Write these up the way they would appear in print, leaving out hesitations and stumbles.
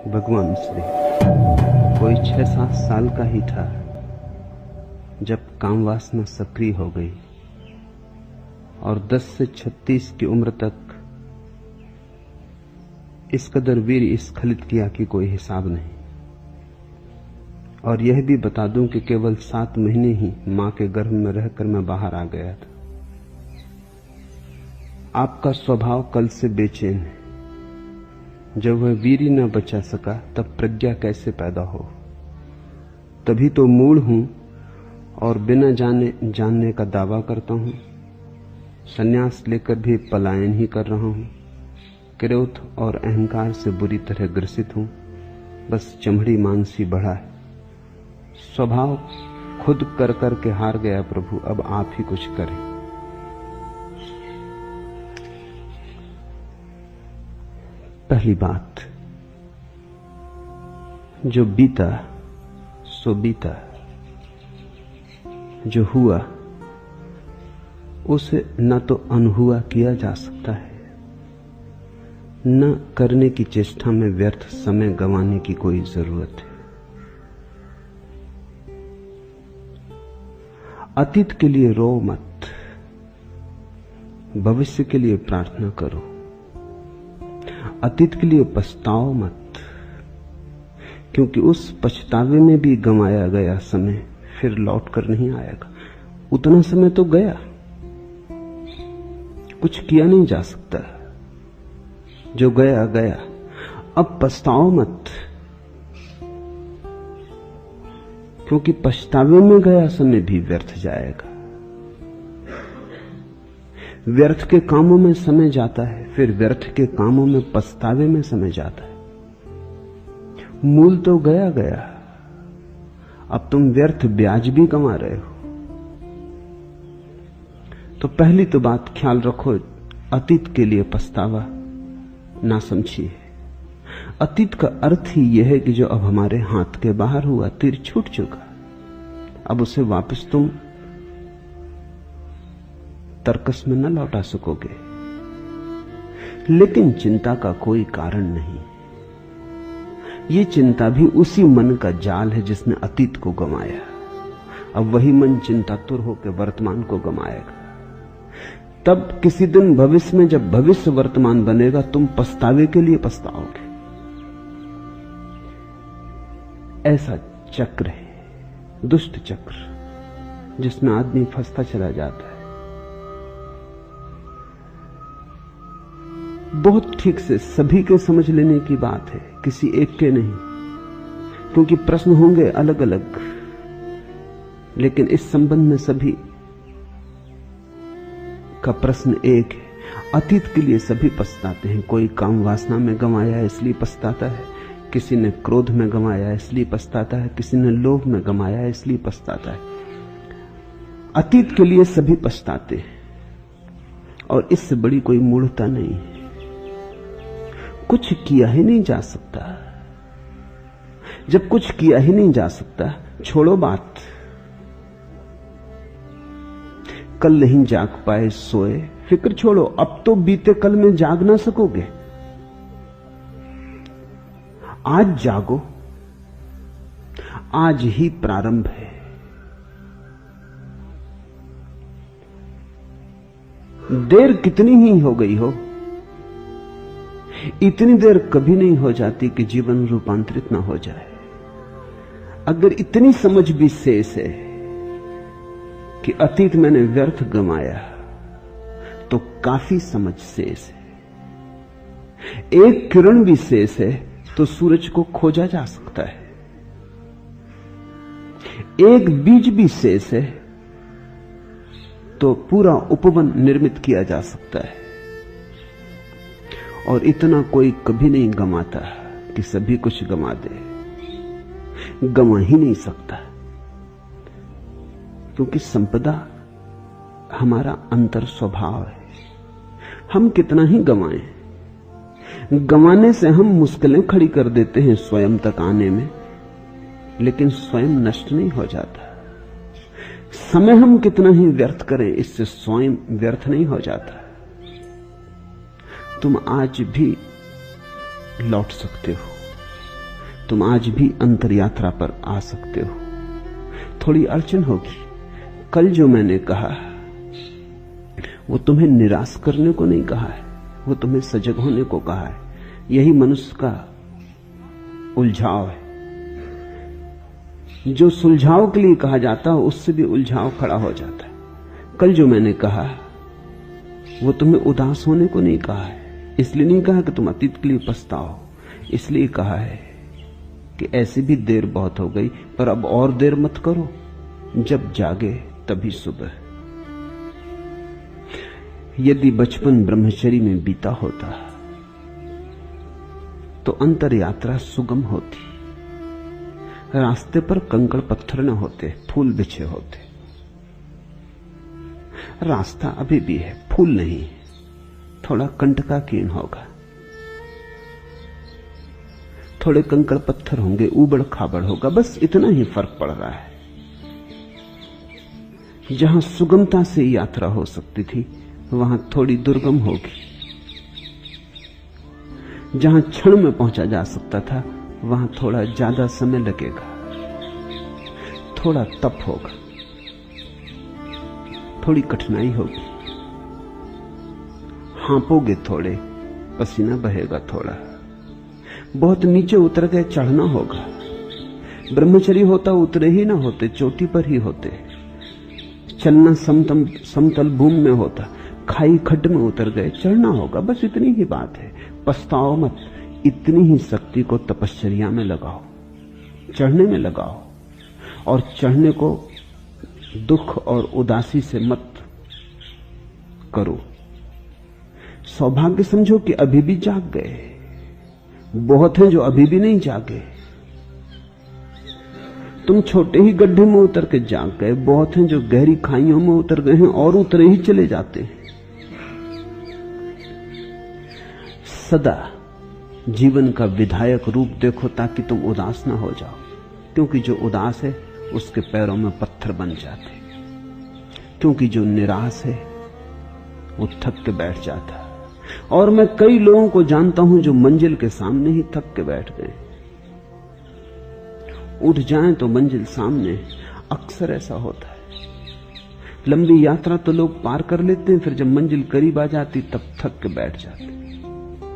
भगवान श्री कोई 6-7 साल का ही था जब काम वासना सक्रिय हो गई और 10 से 36 की उम्र तक इस कदर वीर स्खलित किया कि कोई हिसाब नहीं। और यह भी बता दूं कि केवल 7 महीने ही मां के गर्भ में रहकर मैं बाहर आ गया था। आपका स्वभाव कल से बेचैन है। जब वह वीरी न बचा सका तब प्रज्ञा कैसे पैदा हो। तभी तो मूढ़ हूं और बिना जानने का दावा करता हूं। संन्यास लेकर भी पलायन ही कर रहा हूं। क्रोध और अहंकार से बुरी तरह ग्रसित हूं। बस चमड़ी मांसी बढ़ा है। स्वभाव खुद कर के हार गया। प्रभु अब आप ही कुछ करें। पहली बात, जो बीता सो बीता, जो हुआ उसे न तो अनहुआ किया जा सकता है, न करने की चेष्टा में व्यर्थ समय गंवाने की कोई जरूरत है। अतीत के लिए रो मत, भविष्य के लिए प्रार्थना करो। अतीत के लिए पछताओ मत, क्योंकि उस पछतावे में भी गंवाया गया समय फिर लौट कर नहीं आएगा। उतना समय तो गया, कुछ किया नहीं जा सकता। जो गया गया। अब पछताओ मत, क्योंकि पछतावे में गया समय भी व्यर्थ जाएगा। व्यर्थ के कामों में समय जाता है, फिर व्यर्थ के कामों में पछतावे में समय जाता है। मूल तो गया गया, अब तुम व्यर्थ ब्याज भी कमा रहे हो। तो पहली तो बात ख्याल रखो, अतीत के लिए पछतावा ना समझिए। अतीत का अर्थ ही यह है कि जो अब हमारे हाथ के बाहर हुआ, तीर छूट चुका। अब उसे वापस तुम तर्कस में न लौटा सकोगे। लेकिन चिंता का कोई कारण नहीं। ये चिंता भी उसी मन का जाल है जिसने अतीत को गंवाया। अब वही मन चिंतातुर होकर वर्तमान को गंवाएगा। तब किसी दिन भविष्य में जब भविष्य वर्तमान बनेगा, तुम पछतावे के लिए पछताओगे। ऐसा चक्र है, दुष्ट चक्र, जिसमें आदमी फंसता चला जाता है। बहुत ठीक से सभी के समझ लेने की बात है, किसी एक के नहीं, क्योंकि प्रश्न होंगे अलग अलग। लेकिन इस संबंध में सभी का प्रश्न एक है। अतीत के लिए सभी पछताते हैं। कोई काम वासना में गंवाया इसलिए पछताता है, किसी ने क्रोध में गंवाया इसलिए पछताता है, किसी ने लोभ में गंवाया इसलिए पछताता है। अतीत के लिए सभी पछताते हैं और इससे बड़ी कोई मूढ़ता नहीं है। कुछ किया ही नहीं जा सकता। जब कुछ किया ही नहीं जा सकता, छोड़ो बात। कल नहीं जाग पाए सोए, फिक्र छोड़ो। अब तो बीते कल में जाग ना सकोगे। आज जागो, आज ही प्रारंभ है। देर कितनी ही हो गई हो, इतनी देर कभी नहीं हो जाती कि जीवन रूपांतरित ना हो जाए। अगर इतनी समझ भी शेष है कि अतीत मैंने व्यर्थ गंवाया, तो काफी समझ शेष है। एक किरण भी शेष है तो सूरज को खोजा जा सकता है। एक बीज भी शेष है तो पूरा उपवन निर्मित किया जा सकता है। और इतना कोई कभी नहीं गंवाता कि सभी कुछ गंवा दे। गंवा ही नहीं सकता, क्योंकि संपदा हमारा अंतर स्वभाव है। हम कितना ही गंवाएं, गंवाने से हम मुश्किलें खड़ी कर देते हैं स्वयं तक आने में, लेकिन स्वयं नष्ट नहीं हो जाता। समय हम कितना ही व्यर्थ करें, इससे स्वयं व्यर्थ नहीं हो जाता। तुम आज भी लौट सकते हो। तुम आज भी अंतर यात्रा पर आ सकते हो। थोड़ी अड़चन होगी। कल जो मैंने कहा वो तुम्हें निराश करने को नहीं कहा है, वो तुम्हें सजग होने को कहा है। यही मनुष्य का उलझाव है। जो सुलझाव के लिए कहा जाता है उससे भी उलझाव खड़ा हो जाता है। कल जो मैंने कहा वो तुम्हें उदास होने को नहीं कहा है। इसलिए नहीं कहा कि तुम अतीत के लिए पछताओ, इसलिए कहा है कि ऐसी भी देर बहुत हो गई, पर अब और देर मत करो, जब जागे तभी सुबह। यदि बचपन ब्रह्मचर्य में बीता होता तो अंतर यात्रा सुगम होती। रास्ते पर कंकड़ पत्थर न होते, फूल बिछे होते। रास्ता अभी भी है, फूल नहीं, थोड़ा कंटकाकीर्ण होगा, थोड़े कंकड़ पत्थर होंगे, ऊबड़ खाबड़ होगा, बस इतना ही फर्क पड़ रहा है। जहां सुगमता से यात्रा हो सकती थी वहां थोड़ी दुर्गम होगी। जहां क्षण में पहुंचा जा सकता था वहां थोड़ा ज्यादा समय लगेगा, थोड़ा तप होगा, थोड़ी कठिनाई होगी, हाँपोगे थोड़े, पसीना बहेगा थोड़ा, बहुत नीचे उतर गए, चढ़ना होगा। ब्रह्मचर्य होता उतरे ही ना होते, चोटी पर ही होते। चलना समतल भूमि में होता, खाई खड्ड में उतर गए, चढ़ना होगा, बस इतनी ही बात है। पछताओ मत, इतनी ही शक्ति को तपश्चर्या में लगाओ, चढ़ने में लगाओ, और चढ़ने को दुख और उदासी से मत करो। सौभाग्य समझो कि अभी भी जाग गए। बहुत हैं जो अभी भी नहीं जागे। तुम छोटे ही गड्ढे में उतर के जाग गए, बहुत हैं जो गहरी खाइयों में उतर गए हैं और उतरे ही चले जाते हैं। सदा जीवन का विधायक रूप देखो ताकि तुम उदास ना हो जाओ, क्योंकि जो उदास है उसके पैरों में पत्थर बन जाते, क्योंकि जो निराश है वो थक के बैठ जाता। और मैं कई लोगों को जानता हूं जो मंजिल के सामने ही थक के बैठ गए। उठ जाएं तो मंजिल सामने, अक्सर ऐसा होता है। लंबी यात्रा तो लोग पार कर लेते हैं, फिर जब मंजिल करीब आ जाती तब थक के बैठ जाते,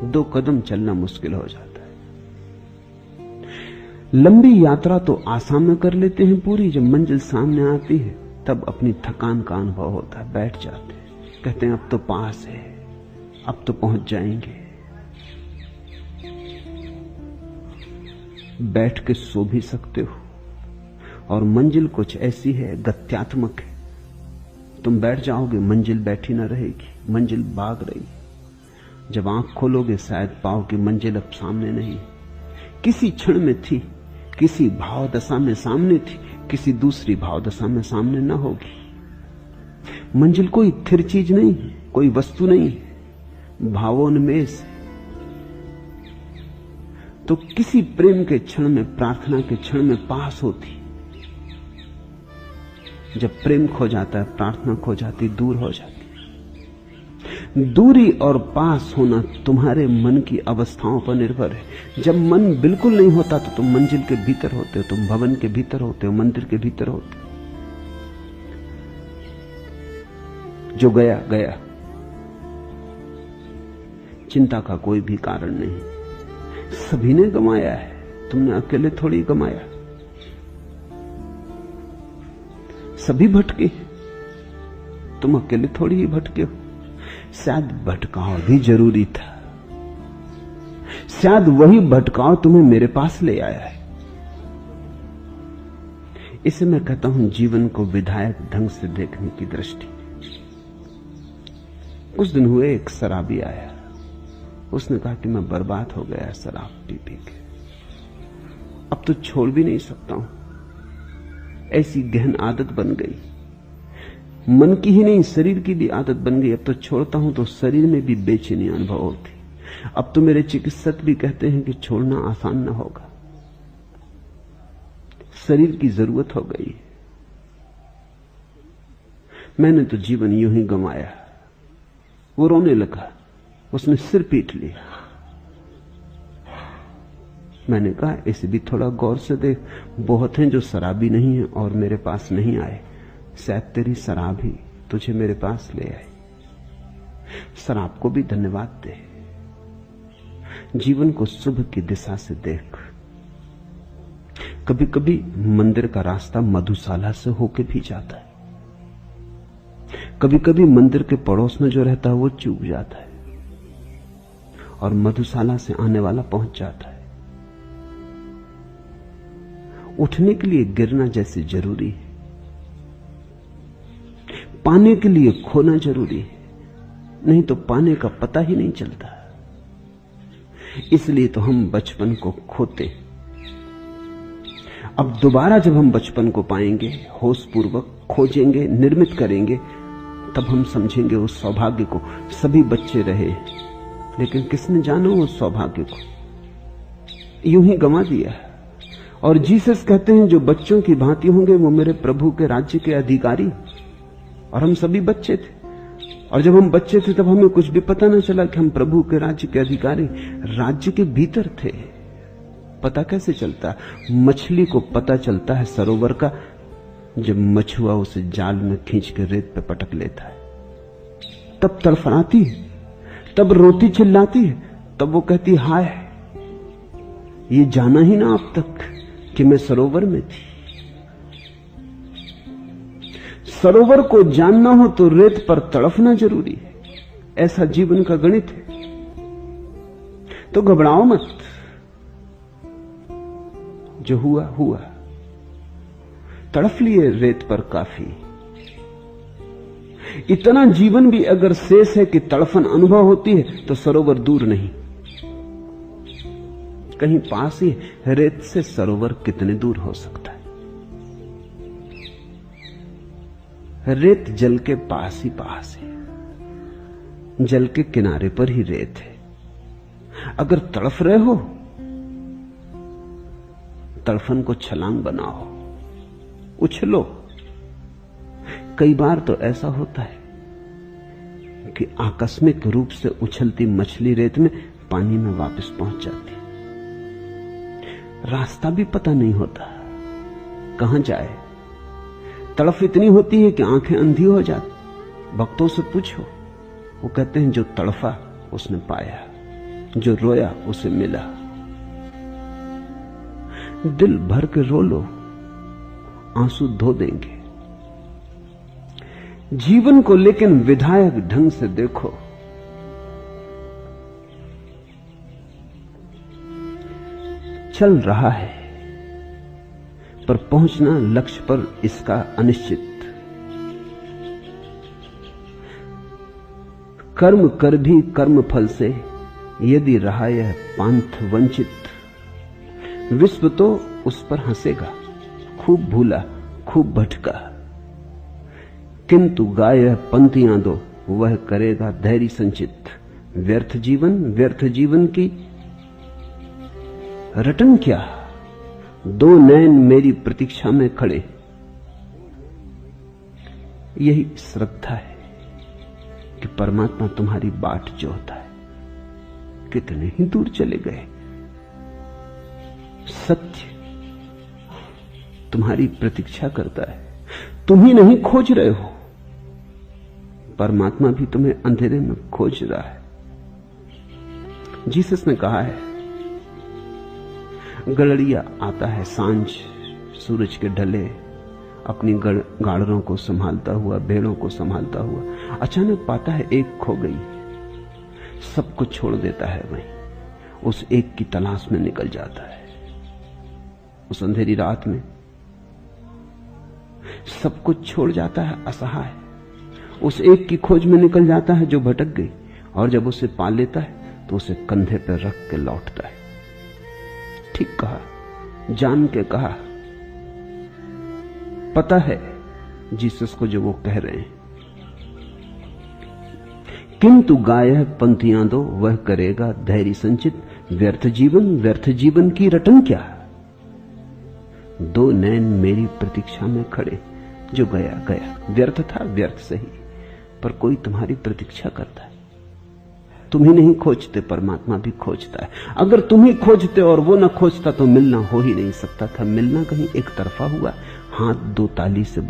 2 कदम चलना मुश्किल हो जाता है। लंबी यात्रा तो आसाम में कर लेते हैं पूरी, जब मंजिल सामने आती है तब अपनी थकान का अनुभव होता है, बैठ जाते हैं, कहते हैं अब तो पास है, अब तो पहुंच जाएंगे। बैठ के सो भी सकते हो। और मंजिल कुछ ऐसी है, गत्यात्मक है। तुम बैठ जाओगे, मंजिल बैठी ना रहेगी, मंजिल भाग रही। जब आंख खोलोगे शायद पाओ कि मंजिल अब सामने नहीं, किसी क्षण में थी, किसी भाव दशा में सामने थी, किसी दूसरी भाव दशा में सामने ना होगी। मंजिल कोई स्थिर चीज नहीं है, कोई वस्तु नहीं है, भावोन्मेष है। तो किसी प्रेम के क्षण में, प्रार्थना के क्षण में पास होती। जब प्रेम खो जाता है, प्रार्थना खो जाती, दूर हो जाती। दूरी और पास होना तुम्हारे मन की अवस्थाओं पर निर्भर है। जब मन बिल्कुल नहीं होता तो तुम मंजिल के भीतर होते हो, तुम भवन के भीतर होते हो, मंदिर के भीतर होते हो। जो गया गया, चिंता का कोई भी कारण नहीं। सभी ने गंवाया है, तुमने अकेले थोड़ी गंवाया। सभी भटके, तुम अकेले थोड़ी ही भटके हो। शायद भटकाव भी जरूरी था, शायद वही भटकाव तुम्हें मेरे पास ले आया है। इसे मैं कहता हूं जीवन को विधायक ढंग से देखने की दृष्टि। कुछ दिन हुए, एक शराबी आया, उसने कहा कि मैं बर्बाद हो गया शराब पी पी के, अब तो छोड़ भी नहीं सकता हूं, ऐसी गहन आदत बन गई, मन की ही नहीं शरीर की भी आदत बन गई। अब तो छोड़ता हूं तो शरीर में भी बेचैनी अनुभव होती। अब तो मेरे चिकित्सक भी कहते हैं कि छोड़ना आसान ना होगा, शरीर की जरूरत हो गई। मैंने तो जीवन यूं ही गंवाया। वो रोने लगा, उसने सिर पीट लिया। मैंने कहा इसे भी थोड़ा गौर से देख, बहुत हैं जो शराबी नहीं है और मेरे पास नहीं आए, शायद तेरी शराब ही तुझे मेरे पास ले आए। शराब को भी धन्यवाद दे, जीवन को शुभ की दिशा से देख। कभी कभी मंदिर का रास्ता मधुशाला से होके भी जाता है, कभी कभी मंदिर के पड़ोस में जो रहता है वो चूक जाता है और मधुशाला से आने वाला पहुंच जाता है। उठने के लिए गिरना जैसे जरूरी है, पाने के लिए खोना जरूरी है, नहीं तो पाने का पता ही नहीं चलता। इसलिए तो हम बचपन को खोते। अब दोबारा जब हम बचपन को पाएंगे, होश पूर्वक खोजेंगे, निर्मित करेंगे, तब हम समझेंगे उस सौभाग्य को। सभी बच्चे रहे, लेकिन किसने जाना उस सौभाग्य को, यूं ही गंवा दिया। और जीसस कहते हैं जो बच्चों की भांति होंगे वो मेरे प्रभु के राज्य के अधिकारी। और हम सभी बच्चे थे, और जब हम बच्चे थे तब हमें कुछ भी पता न चला कि हम प्रभु के राज्य के अधिकारी राज्य के भीतर थे। पता कैसे चलता? मछली को पता चलता है सरोवर का जब मछुआ उसे जाल में खींच के रेत पे पटक लेता है, तब तड़फड़ाती है, तब रोती चिल्लाती है, तब वो कहती हाय, ये जाना ही ना अब तक कि मैं सरोवर में थी। सरोवर को जानना हो तो रेत पर तड़फना जरूरी है, ऐसा जीवन का गणित है। तो घबराओ मत, जो हुआ हुआ, तड़फ लिए रेत पर काफी। इतना जीवन भी अगर शेष है कि तड़फन अनुभव होती है तो सरोवर दूर नहीं, कहीं पास ही। रेत से सरोवर कितने दूर हो सकता है? रेत जल के पास ही पास है, जल के किनारे पर ही रेत है। अगर तड़फ रहे हो, तड़फन को छलांग बनाओ, उछलो। कई बार तो ऐसा होता है कि आकस्मिक रूप से उछलती मछली रेत में पानी में वापस पहुंच जाती, रास्ता भी पता नहीं होता कहां जाए। तड़फ इतनी होती है कि आंखें अंधी हो जाती। भक्तों से पूछो, वो कहते हैं जो तड़फा उसने पाया, जो रोया उसे मिला। दिल भर के रो लो, आंसू धो देंगे। जीवन को लेकिन विधायक ढंग से देखो। चल रहा है पर पहुंचना लक्ष्य पर इसका अनिश्चित। कर्म कर भी कर्म फल से यदि रहा यह पांथ वंचित। विश्व तो उस पर हंसेगा, खूब भूला खूब भटका, किंतु गाय पंक्तियां दो वह करेगा धैर्य संचित। व्यर्थ जीवन की रटन क्या, दो नैन मेरी प्रतीक्षा में खड़े। यही श्रद्धा है कि परमात्मा तुम्हारी बाट जोहता है। कितने ही दूर चले गए, सत्य तुम्हारी प्रतीक्षा करता है। तुम ही नहीं खोज रहे हो, परमात्मा भी तुम्हें अंधेरे में खोज रहा है। जीसस ने कहा है, गड़रिया आता है सांझ सूरज के ढले, अपनी गाड़रों को संभालता हुआ, भेड़ों को संभालता हुआ, अचानक पाता है एक खो गई। सब कुछ छोड़ देता है, वहीं उस एक की तलाश में निकल जाता है। उस अंधेरी रात में सब कुछ छोड़ जाता है, असहाय उस एक की खोज में निकल जाता है जो भटक गई। और जब उसे पा लेता है तो उसे कंधे पर रख के लौटता है। ठीक कहा, जान के कहा। पता है जीसस को जो वो कह रहे हैं, किंतु गाय पंक्तियां दो वह करेगा धैर्य संचित। व्यर्थ जीवन की रटन क्या, दो नैन मेरी प्रतीक्षा में खड़े। जो गया गया, व्यर्थ था, व्यर्थ सही, पर कोई तुम्हारी प्रतीक्षा करता है। तुम ही नहीं खोजते, परमात्मा भी खोजता है। अगर तुम ही खोजते और वो न खोजता तो मिलना हो ही नहीं सकता था। मिलना कहीं एक तरफा हुआ। हाथ दो ताली से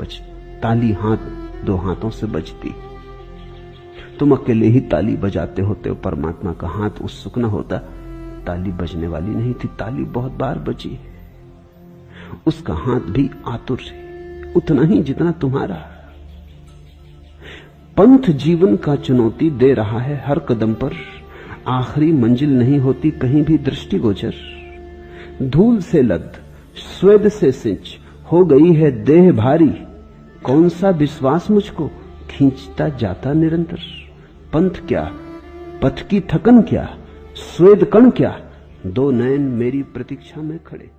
ताली हाथ दो हाथों से बजती। तुम अकेले ही ताली बजाते होते हो, परमात्मा का हाथ उत्सुक न होता, ताली बजने वाली नहीं थी। ताली बहुत बार बजी, उसका हाथ भी आतुर है, उतना ही जितना तुम्हारा। पंथ जीवन का चुनौती दे रहा है हर कदम पर, आखिरी मंजिल नहीं होती कहीं भी दृष्टिगोचर। धूल से लद स्वेद से सिंच हो गई है देह भारी, कौन सा विश्वास मुझको खींचता जाता निरंतर। पंथ क्या, पथ की थकन क्या, स्वेद कण क्या, दो नयन मेरी प्रतीक्षा में खड़े।